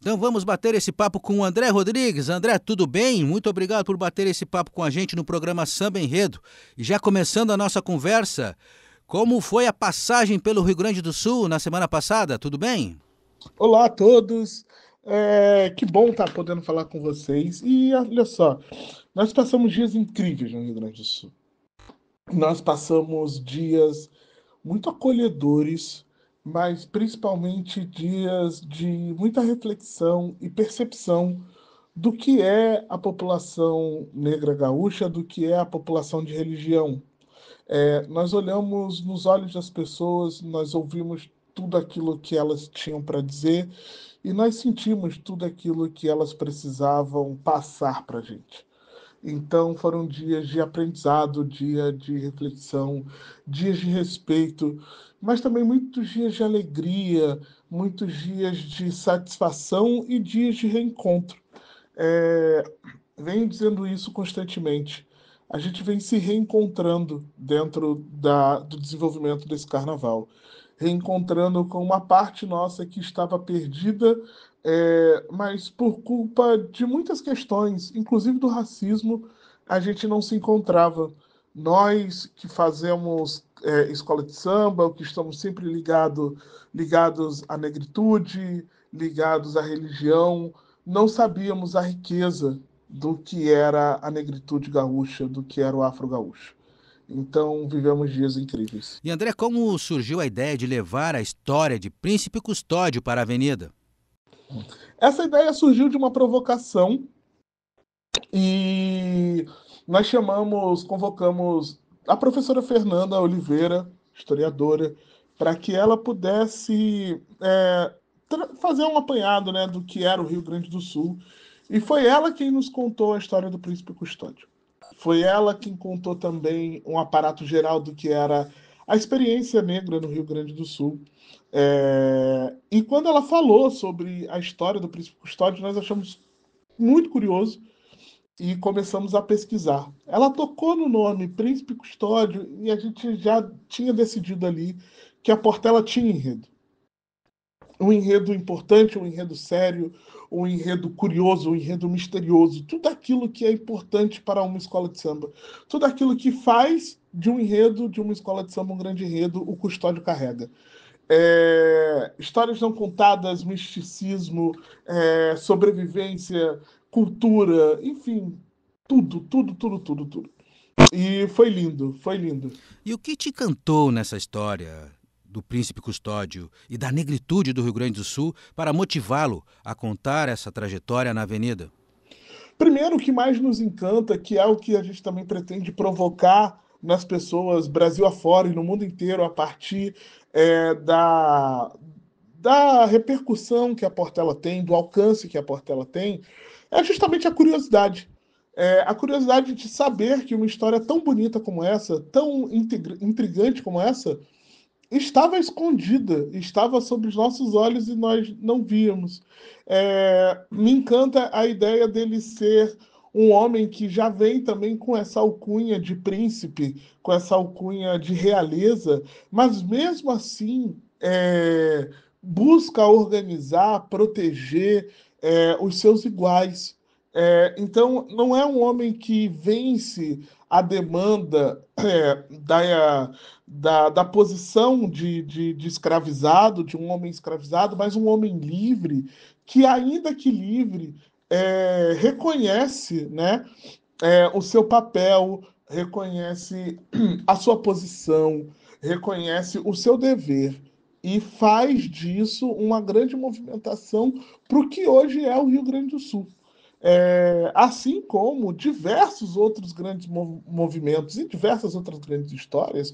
Então vamos bater esse papo com o André Rodrigues. André, tudo bem? Muito obrigado por bater esse papo com a gente no programa Samba Enredo. E já começando a nossa conversa, como foi a passagem pelo Rio Grande do Sul na semana passada? Tudo bem? Olá a todos, que bom estar podendo falar com vocês. E olha só, nós passamos dias incríveis no Rio Grande do Sul. Nós passamos dias muito acolhedores, mas principalmente dias de muita reflexão e percepção do que é a população negra gaúcha, do que é a população de religião. Nós olhamos nos olhos das pessoas, nós ouvimos tudo aquilo que elas tinham para dizer e nós sentimos tudo aquilo que elas precisavam passar para a gente. Então foram dias de aprendizado, dia de reflexão, dias de respeito, mas também muitos dias de alegria, muitos dias de satisfação e dias de reencontro. É, Venho dizendo isso constantemente. A gente vem se reencontrando dentro do desenvolvimento desse carnaval, reencontrando com uma parte nossa que estava perdida, mas por culpa de muitas questões, inclusive do racismo, a gente não se encontrava. Nós que fazemos escola de samba, que estamos sempre ligados à negritude, ligados à religião, não sabíamos a riqueza do que era a negritude gaúcha, do que era o afro-gaúcho. Então, vivemos dias incríveis. E André, como surgiu a ideia de levar a história de Príncipe Custódio para a Avenida? Essa ideia surgiu de uma provocação e nós convocamos a professora Fernanda Oliveira, historiadora, para que ela pudesse fazer um apanhado, né, do que era o Rio Grande do Sul. E foi ela quem nos contou a história do Príncipe Custódio. Foi ela quem contou também um aparato geral do que era a experiência negra no Rio Grande do Sul. E quando ela falou sobre a história do Príncipe Custódio, nós achamos muito curioso e começamos a pesquisar. Ela tocou no nome Príncipe Custódio e a gente já tinha decidido ali que a Portela tinha enredo. Um enredo importante, um enredo sério, um enredo curioso, um enredo misterioso, tudo aquilo que é importante para uma escola de samba, tudo aquilo que faz de um enredo, de uma escola de samba, um grande enredo, o Custódio carrega. Histórias não contadas, misticismo, sobrevivência, cultura, enfim, tudo, tudo, tudo, tudo, tudo. E foi lindo, foi lindo. E o que te encantou nessa história do Príncipe Custódio e da negritude do Rio Grande do Sul para motivá-lo a contar essa trajetória na Avenida? Primeiro, o que mais nos encanta, que é o que a gente também pretende provocar nas pessoas, Brasil afora e no mundo inteiro, a partir da repercussão que a Portela tem, do alcance que a Portela tem, é justamente a curiosidade. A curiosidade de saber que uma história tão bonita como essa, tão intrigante como essa, estava escondida, estava sob os nossos olhos e nós não víamos. Me encanta a ideia dele ser um homem que já vem também com essa alcunha de príncipe, com essa alcunha de realeza, mas mesmo assim busca organizar, proteger os seus iguais. Então, não é um homem que vence a demanda da posição de escravizado, de um homem escravizado, mas um homem livre, que, ainda que livre, reconhece, né, o seu papel, reconhece a sua posição, reconhece o seu dever e faz disso uma grande movimentação para o que hoje é o Rio Grande do Sul. Assim como diversos outros grandes movimentos e diversas outras grandes histórias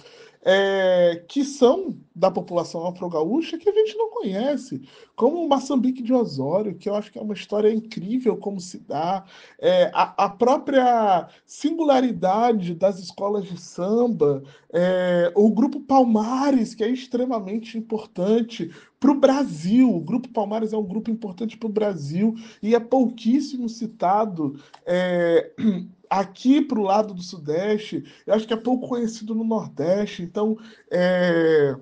que são da população afro-gaúcha que a gente não conhece, como o Moçambique de Osório, que eu acho que é uma história incrível como se dá, a própria singularidade das escolas de samba, o Grupo Palmares, que é extremamente importante para o Brasil. O Grupo Palmares é um grupo importante para o Brasil e é pouquíssimo citado aqui para o lado do Sudeste. Eu acho que é pouco conhecido no Nordeste. Então, é,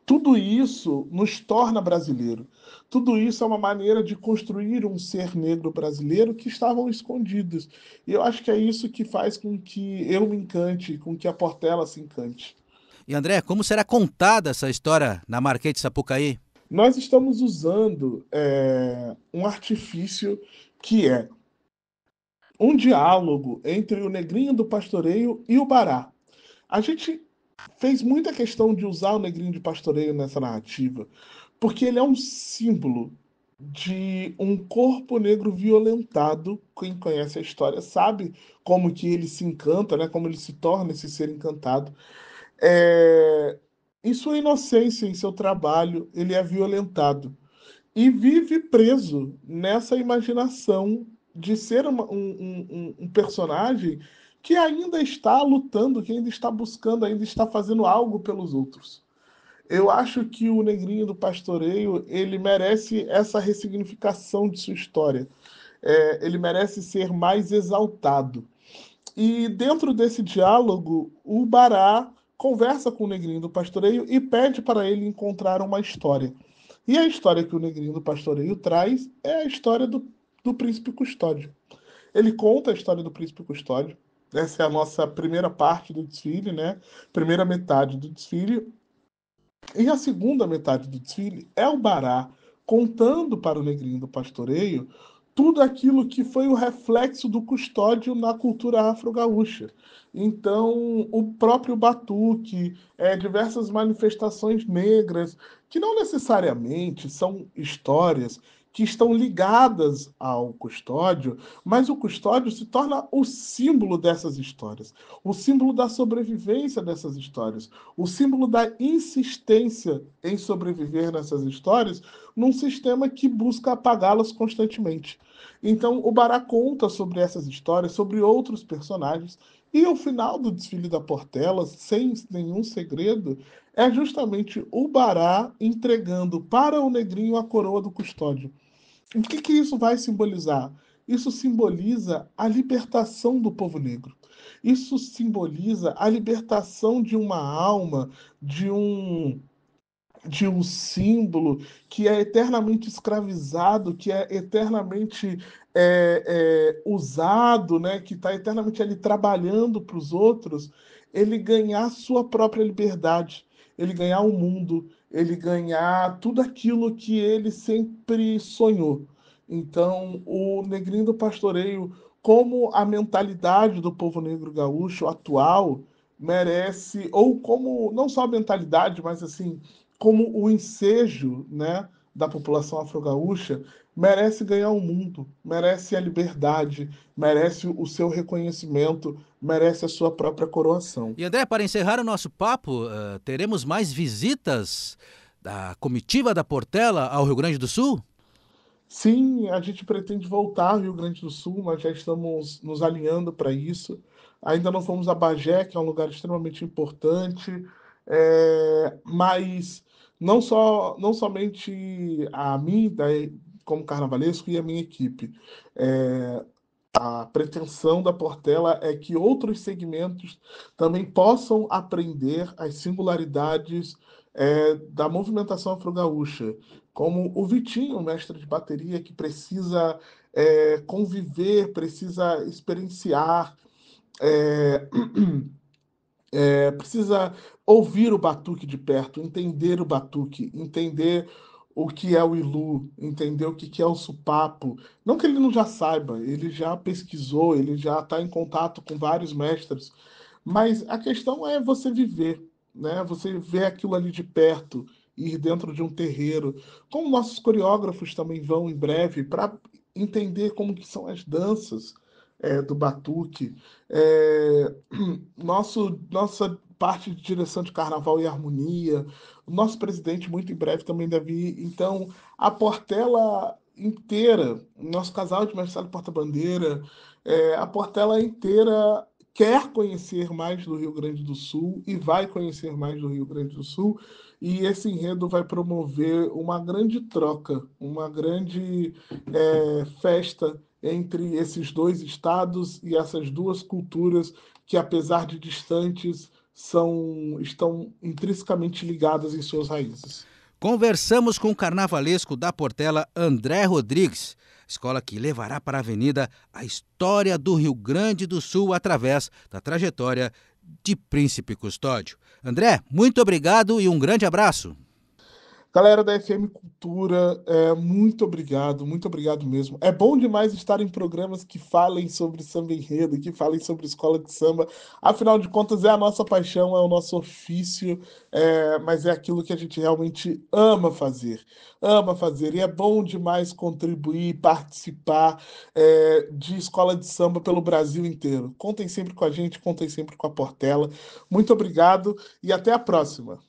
Tudo isso nos torna brasileiro. Tudo isso é uma maneira de construir um ser negro brasileiro que estavam escondidos. E eu acho que é isso que faz com que eu me encante, com que a Portela se encante. E André, como será contada essa história na Marquês de Sapucaí? Nós estamos usando um artifício que é um diálogo entre o Negrinho do Pastoreio e o Bará. A gente fez muita questão de usar o Negrinho de Pastoreio nessa narrativa, porque ele é um símbolo de um corpo negro violentado. Quem conhece a história sabe como que ele se encanta, né? Como ele se torna esse ser encantado. Em sua inocência, em seu trabalho, ele é violentado e vive preso nessa imaginação de ser um personagem que ainda está lutando, que ainda está buscando, ainda está fazendo algo pelos outros. Eu acho que o Negrinho do Pastoreio ele merece essa ressignificação de sua história. Ele merece ser mais exaltado. E dentro desse diálogo, o Bará conversa com o Negrinho do Pastoreio e pede para ele encontrar uma história. E a história que o Negrinho do Pastoreio traz é a história do Príncipe Custódio. Ele conta a história do Príncipe Custódio. Essa é a nossa primeira parte do desfile, né? Primeira metade do desfile. E a segunda metade do desfile é o Bará contando para o Negrinho do Pastoreio tudo aquilo que foi o reflexo do Custódio na cultura afro-gaúcha. Então, o próprio batuque, diversas manifestações negras, que não necessariamente são histórias que estão ligadas ao Custódio, mas o Custódio se torna o símbolo dessas histórias, o símbolo da sobrevivência dessas histórias, o símbolo da insistência em sobreviver nessas histórias num sistema que busca apagá-las constantemente. Então, o Bará conta sobre essas histórias, sobre outros personagens, e o final do desfile da Portela, sem nenhum segredo, é justamente o Bará entregando para o Negrinho a coroa do Custódio. O que que isso vai simbolizar? Isso simboliza a libertação do povo negro. Isso simboliza a libertação de uma alma, de um de um símbolo que é eternamente escravizado, que é eternamente usado, né, que está eternamente ali trabalhando para os outros, ele ganhar sua própria liberdade, ele ganhar o mundo, ele ganhar tudo aquilo que ele sempre sonhou. Então, o Negrinho do Pastoreio, como a mentalidade do povo negro gaúcho atual, merece, ou como, não só a mentalidade, mas assim, como o ensejo, né, da população afro-gaúcha, merece ganhar o mundo, merece a liberdade, merece o seu reconhecimento, merece a sua própria coroação. E André, para encerrar o nosso papo, teremos mais visitas da comitiva da Portela ao Rio Grande do Sul? Sim, a gente pretende voltar ao Rio Grande do Sul, nós já estamos nos alinhando para isso. Ainda não fomos a Bagé, que é um lugar extremamente importante, mas não somente a mim, como carnavalesco, e a minha equipe. É, a pretensão da Portela é que outros segmentos também possam aprender as singularidades da movimentação afro-gaúcha, como o Vitinho, mestre de bateria, que precisa conviver, precisa experienciar, é, precisa ouvir o batuque de perto, entender o batuque, entender o que é o Ilu, entender o que é o supapo. Não que ele não já saiba, ele já pesquisou, ele já está em contato com vários mestres, mas a questão é você viver, né? Você ver aquilo ali de perto, ir dentro de um terreiro, como nossos coreógrafos também vão em breve, para entender como que são as danças do batuque. É, nossa parte de direção de carnaval e harmonia, o nosso presidente muito em breve também deve ir. Então, a Portela inteira, nosso casal de mestre Porta-Bandeira, a Portela inteira quer conhecer mais do Rio Grande do Sul e vai conhecer mais do Rio Grande do Sul. E esse enredo vai promover uma grande troca, uma grande festa entre esses dois estados e essas duas culturas que, apesar de distantes, estão intrinsecamente ligadas em suas raízes. Conversamos com o carnavalesco da Portela, André Rodrigues, escola que levará para a avenida a história do Rio Grande do Sul através da trajetória de Príncipe Custódio. André, muito obrigado e um grande abraço. Galera da FM Cultura, muito obrigado mesmo. É bom demais estar em programas que falem sobre samba enredo, que falem sobre escola de samba. Afinal de contas, é a nossa paixão, é o nosso ofício, mas é aquilo que a gente realmente ama fazer. Ama fazer. E é bom demais contribuir, participar, de escola de samba pelo Brasil inteiro. Contem sempre com a gente, contem sempre com a Portela. Muito obrigado e até a próxima.